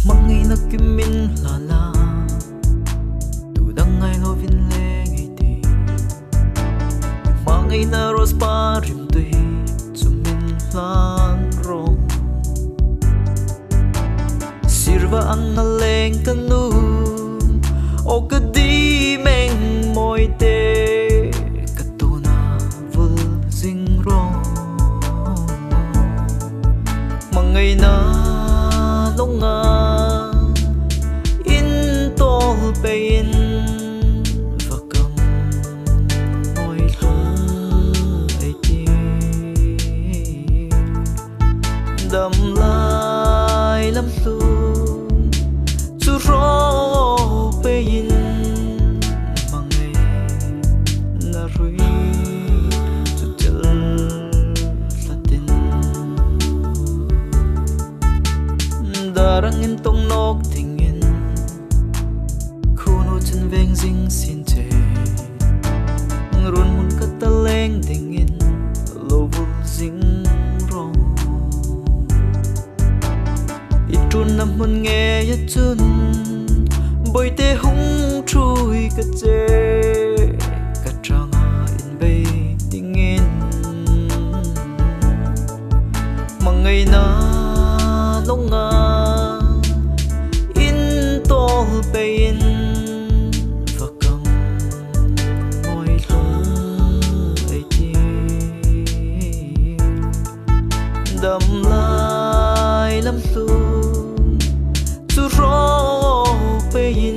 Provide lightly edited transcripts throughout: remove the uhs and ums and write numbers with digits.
Mangi na kimin lala tu dang ngai lo vin le ngai ti mangi na ros parim tui chumin lan ro sirva ang ngaleng kanu o kadi meng moi te katuna vul sing ro mangai na longa pain và cầm môi lung ấy ti đầm lai lắm luôn chú rô pain mà ngày na rui chú chân là tin darang in tông nóc thình chân veng ding xin chê run mun kata leng dingin lovul zing ro itun nam mun nghe ya chun boy te hung chui ka che ka tranga in bay dingin mangai na longa in tol pain đầm lai lắm luôn chú rô pain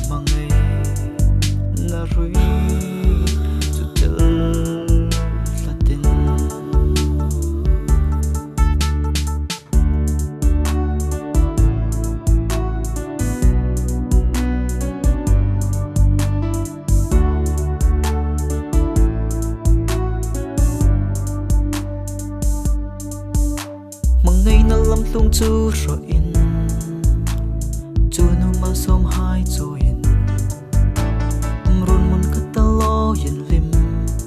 mà ngày na rui chú chân là tin ngày na lắm lung chú rồi in chú nu mà xóm hai chú in run mun kata lo yin lim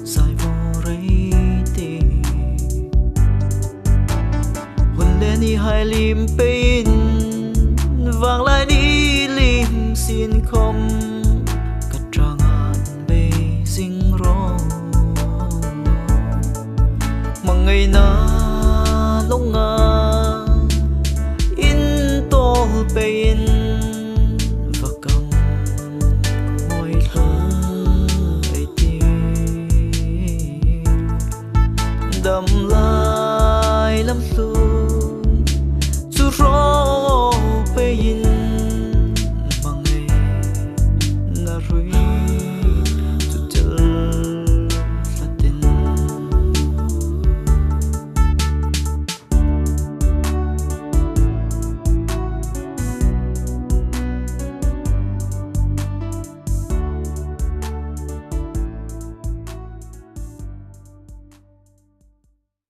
sai vô rây ti hun lên đi hai lim pain vàng lại đi lim xin không cắt trang an bê sinh ro mà ngày na longa pain và cầm môi lung ấy ti đầm la